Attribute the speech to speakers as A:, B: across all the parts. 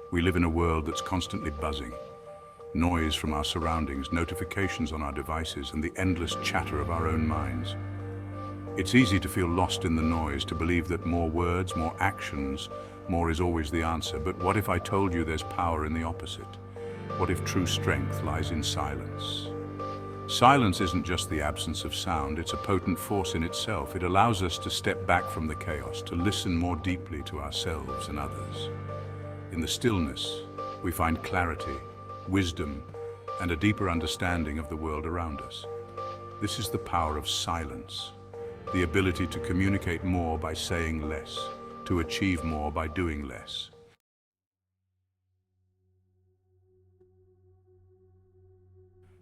A: We live in a world that's constantly buzzing. Noise from our surroundings, notifications on our devices, and the endless chatter of our own minds. It's easy to feel lost in the noise, to believe that more words, more actions, more is always the answer. But what if I told you there's power in the opposite? What if true strength lies in silence? Silence isn't just the absence of sound, it's a potent force in itself. It allows us to step back from the chaos, to listen more deeply to ourselves and others. In the stillness, we find clarity, wisdom, and a deeper understanding of the world around us. This is the power of silence, the ability to communicate more by saying less, to achieve more by doing less.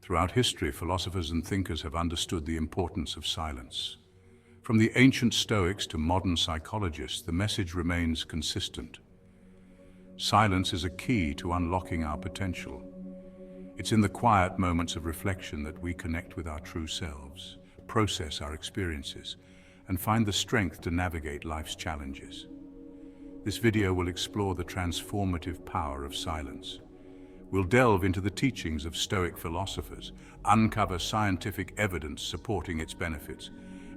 A: Throughout history, philosophers and thinkers have understood the importance of silence. From the ancient Stoics to modern psychologists, the message remains consistent. Silence is a key to unlocking our potential. It's in the quiet moments of reflection that we connect with our true selves, process our experiences, and find the strength to navigate life's challenges. This video will explore the transformative power of silence. We'll delve into the teachings of Stoic philosophers, uncover scientific evidence supporting its benefits,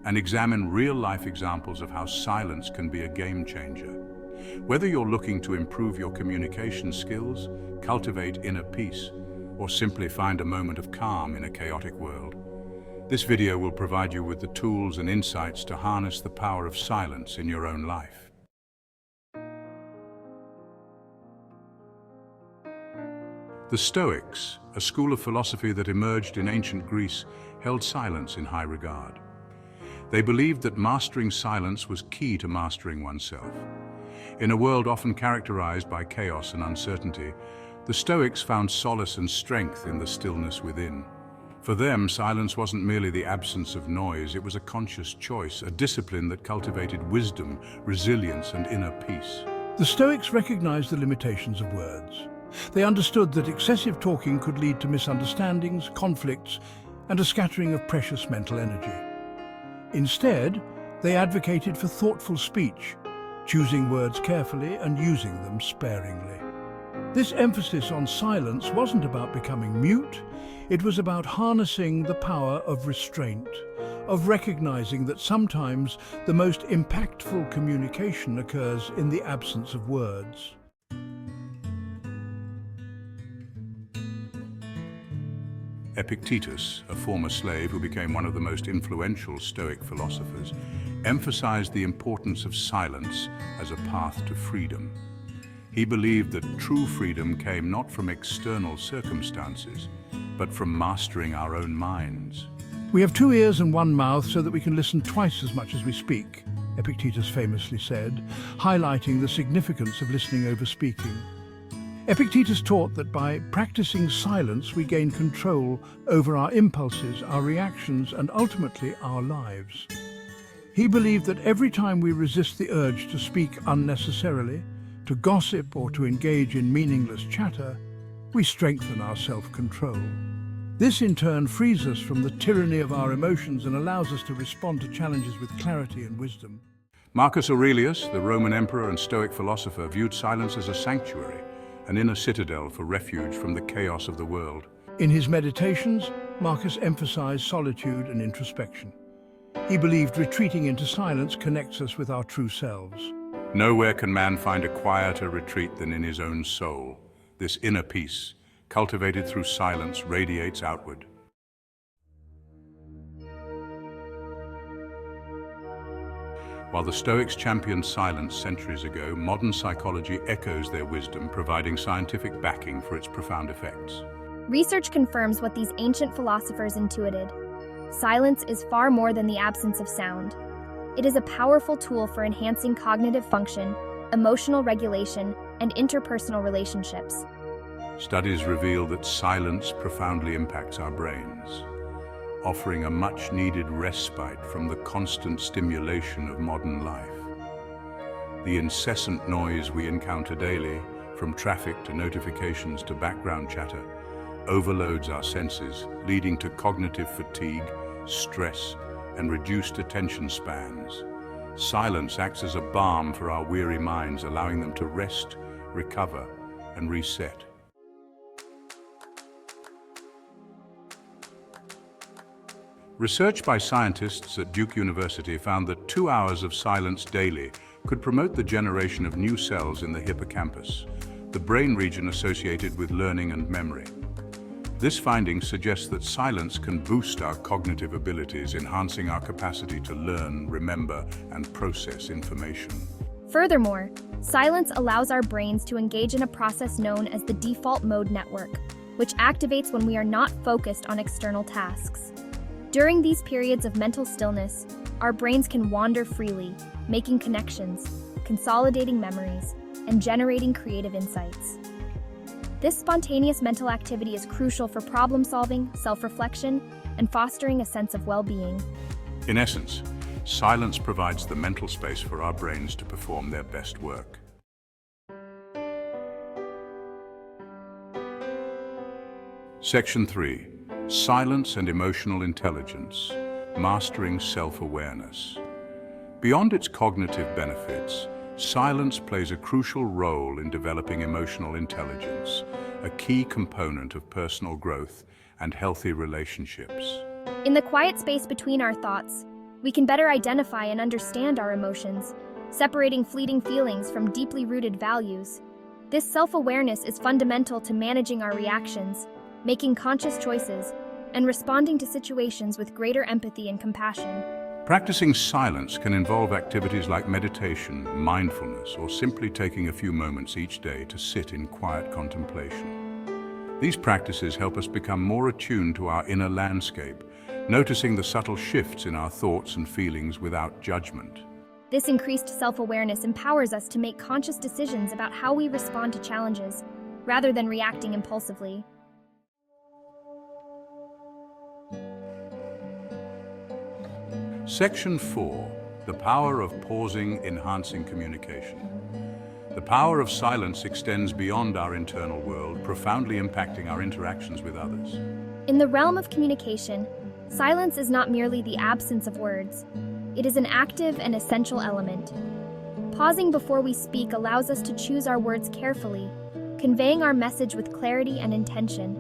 A: and examine real-life examples of how silence can be a game changer. Whether you're looking to improve your communication skills, cultivate inner peace, or simply find a moment of calm in a chaotic world, this video will provide you with the tools and insights to harness the power of silence in your own life. The Stoics, a school of philosophy that emerged in ancient Greece, held silence in high regard. They believed that mastering silence was key to mastering oneself. In a world often characterized by chaos and uncertainty, the Stoics found solace and strength in the stillness within. For them, silence wasn't merely the absence of noise, it was a conscious choice, a discipline that cultivated wisdom, resilience, and inner peace.
B: The Stoics recognized the limitations of words. They understood that excessive talking could lead to misunderstandings, conflicts, and a scattering of precious mental energy. Instead, they advocated for thoughtful speech, choosing words carefully and using them sparingly. This emphasis on silence wasn't about becoming mute, it was about harnessing the power of restraint, of recognizing that sometimes the most impactful communication occurs in the absence of words.
A: Epictetus, a former slave who became one of the most influential Stoic philosophers, emphasized the importance of silence as a path to freedom. He believed that true freedom came not from external circumstances, but from mastering our own minds.
B: "We have 2 ears and 1 mouth so that we can listen twice as much as we speak," Epictetus famously said, highlighting the significance of listening over speaking. Epictetus taught that by practicing silence we gain control over our impulses, our reactions, and ultimately our lives. He believed that every time we resist the urge to speak unnecessarily, to gossip or to engage in meaningless chatter, we strengthen our self-control. This in turn frees us from the tyranny of our emotions and allows us to respond to challenges with clarity and wisdom.
A: Marcus Aurelius, the Roman emperor and Stoic philosopher, viewed silence as a sanctuary, an inner citadel for refuge from the chaos of the world.
B: In his meditations, Marcus emphasized solitude and introspection. He believed retreating into silence connects us with our true selves.
A: Nowhere can man find a quieter retreat than in his own soul. This inner peace, cultivated through silence, radiates outward. While the Stoics championed silence centuries ago, modern psychology echoes their wisdom, providing scientific backing for its profound effects.
C: Research confirms what these ancient philosophers intuited. Silence is far more than the absence of sound. It is a powerful tool for enhancing cognitive function, emotional regulation, and interpersonal relationships.
A: Studies reveal that silence profoundly impacts our brains, offering a much-needed respite from the constant stimulation of modern life. The incessant noise we encounter daily, from traffic to notifications to background chatter, overloads our senses, leading to cognitive fatigue, stress, and reduced attention spans. Silence acts as a balm for our weary minds, allowing them to rest, recover, and reset. Research by scientists at Duke University found that 2 hours of silence daily could promote the generation of new cells in the hippocampus, the brain region associated with learning and memory. This finding suggests that silence can boost our cognitive abilities, enhancing our capacity to learn, remember, and process information.
C: Furthermore, silence allows our brains to engage in a process known as the default mode network, which activates when we are not focused on external tasks. During these periods of mental stillness, our brains can wander freely, making connections, consolidating memories, and generating creative insights. This spontaneous mental activity is crucial for problem-solving, self-reflection, and fostering a sense of well-being.
A: In essence, silence provides the mental space for our brains to perform their best work. Section 3. Silence and emotional intelligence, mastering self-awareness. Beyond its cognitive benefits, silence plays a crucial role in developing emotional intelligence, a key component of personal growth and healthy relationships.
C: In the quiet space between our thoughts, we can better identify and understand our emotions, separating fleeting feelings from deeply rooted values. This self-awareness is fundamental to managing our reactions, making conscious choices, and responding to situations with greater empathy and compassion.
A: Practicing silence can involve activities like meditation, mindfulness, or simply taking a few moments each day to sit in quiet contemplation. These practices help us become more attuned to our inner landscape, noticing the subtle shifts in our thoughts and feelings without judgment.
C: This increased self-awareness empowers us to make conscious decisions about how we respond to challenges, rather than reacting impulsively.
A: Section 4. The power of pausing, enhancing communication. The power of silence extends beyond our internal world, profoundly impacting our interactions with others.
C: In the realm of communication, silence is not merely the absence of words. It is an active and essential element. Pausing before we speak allows us to choose our words carefully, conveying our message with clarity and intention.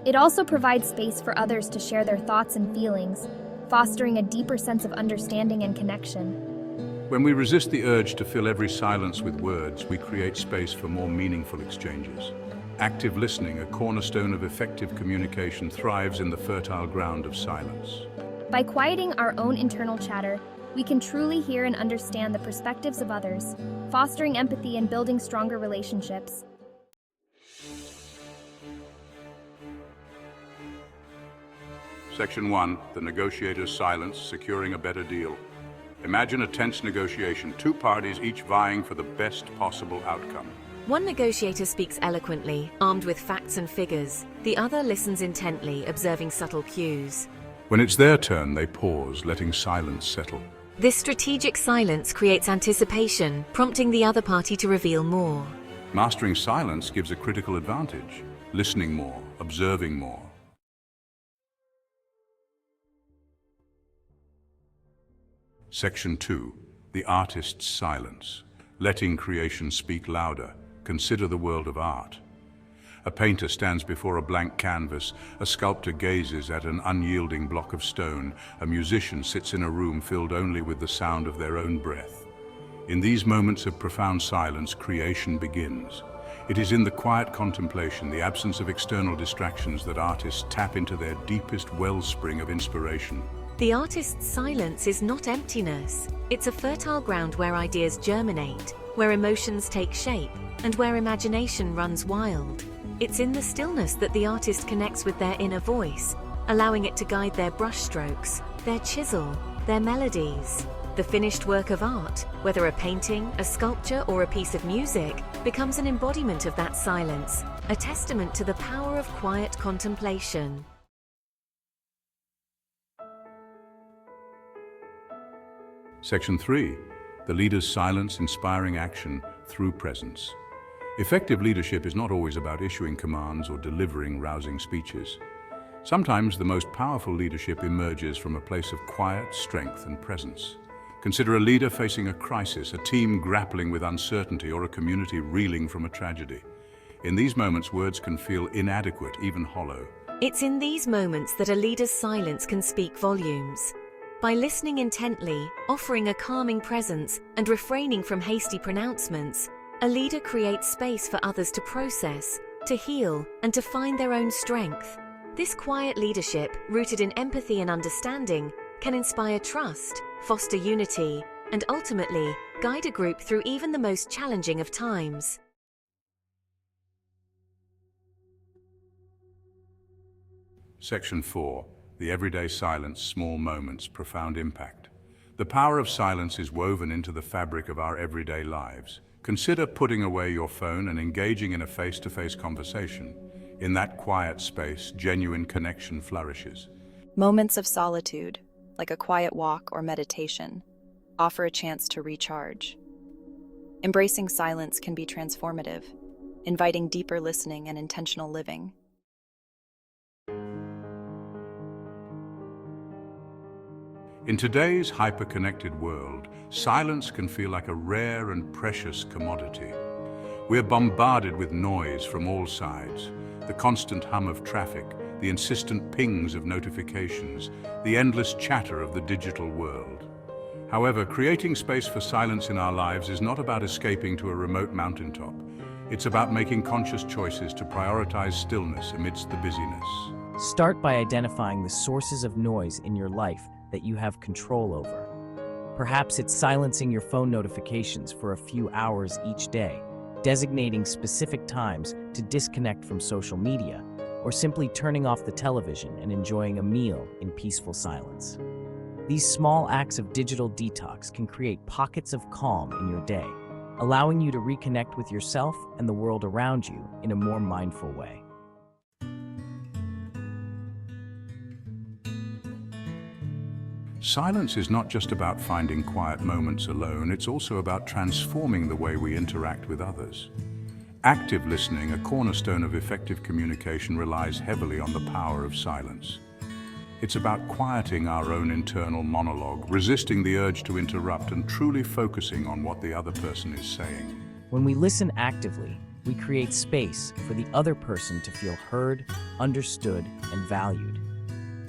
C: It also provides space for others to share their thoughts and feelings, fostering a deeper sense of understanding and connection.
A: When we resist the urge to fill every silence with words, we create space for more meaningful exchanges. Active listening, a cornerstone of effective communication, thrives in the fertile ground of silence.
C: By quieting our own internal chatter, we can truly hear and understand the perspectives of others, fostering empathy and building stronger relationships.
A: Section 1. The negotiator's silence, securing a better deal. Imagine a tense negotiation, 2 parties each vying for the best possible outcome.
D: One negotiator speaks eloquently, armed with facts and figures. The other listens intently, observing subtle cues.
A: When it's their turn, they pause, letting silence settle.
D: This strategic silence creates anticipation, prompting the other party to reveal more.
A: Mastering silence gives a critical advantage, listening more, observing more. Section 2. The artist's silence, letting creation speak louder. Consider the world of art. A painter stands before a blank canvas, a sculptor gazes at an unyielding block of stone, a musician sits in a room filled only with the sound of their own breath. In these moments of profound silence, creation begins. It is in the quiet contemplation, the absence of external distractions, that artists tap into their deepest wellspring of inspiration.
D: The artist's silence is not emptiness. It's a fertile ground where ideas germinate, where emotions take shape, and where imagination runs wild. It's in the stillness that the artist connects with their inner voice, allowing it to guide their brushstrokes, their chisel, their melodies. The finished work of art, whether a painting, a sculpture, or a piece of music, becomes an embodiment of that silence, a testament to the power of quiet contemplation.
A: Section 3. The leader's silence, inspiring action through presence. Effective leadership is not always about issuing commands or delivering rousing speeches. Sometimes the most powerful leadership emerges from a place of quiet strength and presence. Consider a leader facing a crisis, a team grappling with uncertainty, or a community reeling from a tragedy. In these moments, words can feel inadequate, even hollow.
D: It's in these moments that a leader's silence can speak volumes. By listening intently, offering a calming presence, and refraining from hasty pronouncements, a leader creates space for others to process, to heal, and to find their own strength. This quiet leadership, rooted in empathy and understanding, can inspire trust, foster unity, and ultimately guide a group through even the most challenging of times.
A: Section 4. The everyday silence, small moments, profound impact. The power of silence is woven into the fabric of our everyday lives. Consider putting away your phone and engaging in a face-to-face conversation. In that quiet space, genuine connection flourishes.
E: Moments of solitude, like a quiet walk or meditation, offer a chance to recharge. Embracing silence can be transformative, inviting deeper listening and intentional living.
A: In today's hyper-connected world, silence can feel like a rare and precious commodity. We're bombarded with noise from all sides, the constant hum of traffic, the insistent pings of notifications, the endless chatter of the digital world. However, creating space for silence in our lives is not about escaping to a remote mountaintop. It's about making conscious choices to prioritize stillness amidst the busyness.
F: Start by identifying the sources of noise in your life that you have control over. Perhaps it's silencing your phone notifications for a few hours each day, designating specific times to disconnect from social media, or simply turning off the television and enjoying a meal in peaceful silence. These small acts of digital detox can create pockets of calm in your day, allowing you to reconnect with yourself and the world around you in a more mindful way.
A: Silence is not just about finding quiet moments alone, it's also about transforming the way we interact with others. Active listening, a cornerstone of effective communication, relies heavily on the power of silence. It's about quieting our own internal monologue, resisting the urge to interrupt, and truly focusing on what the other person is saying.
F: When we listen actively, we create space for the other person to feel heard, understood, and valued.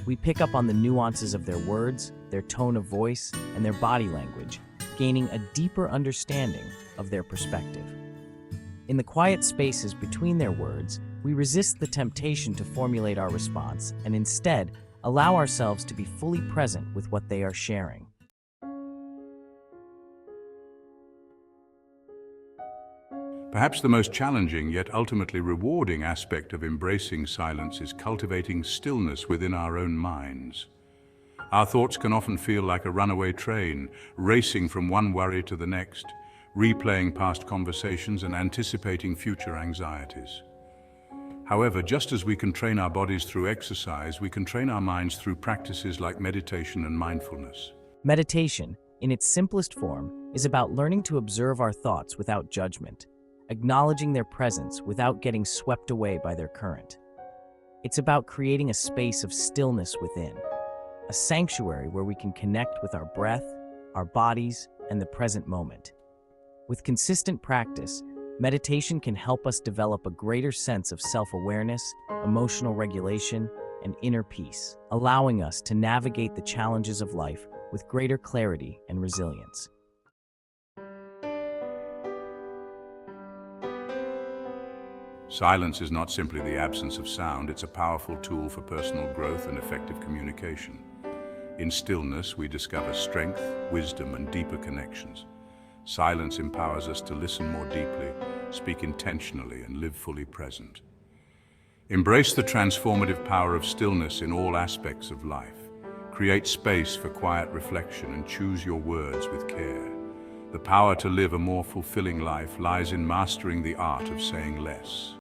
F: We pick up on the nuances of their words, their tone of voice, and their body language, gaining a deeper understanding of their perspective. In the quiet spaces between their words, we resist the temptation to formulate our response and instead allow ourselves to be fully present with what they are sharing.
A: Perhaps the most challenging yet ultimately rewarding aspect of embracing silence is cultivating stillness within our own minds. Our thoughts can often feel like a runaway train, racing from one worry to the next, replaying past conversations and anticipating future anxieties. However, just as we can train our bodies through exercise, we can train our minds through practices like meditation and mindfulness.
F: Meditation, in its simplest form, is about learning to observe our thoughts without judgment, acknowledging their presence without getting swept away by their current. It's about creating a space of stillness within, a sanctuary where we can connect with our breath, our bodies, and the present moment. With consistent practice, meditation can help us develop a greater sense of self-awareness, emotional regulation, and inner peace, allowing us to navigate the challenges of life with greater clarity and resilience.
A: Silence is not simply the absence of sound, it's a powerful tool for personal growth and effective communication. In stillness, we discover strength, wisdom, and deeper connections. Silence empowers us to listen more deeply, speak intentionally, and live fully present. Embrace the transformative power of stillness in all aspects of life. Create space for quiet reflection and choose your words with care. The power to live a more fulfilling life lies in mastering the art of saying less.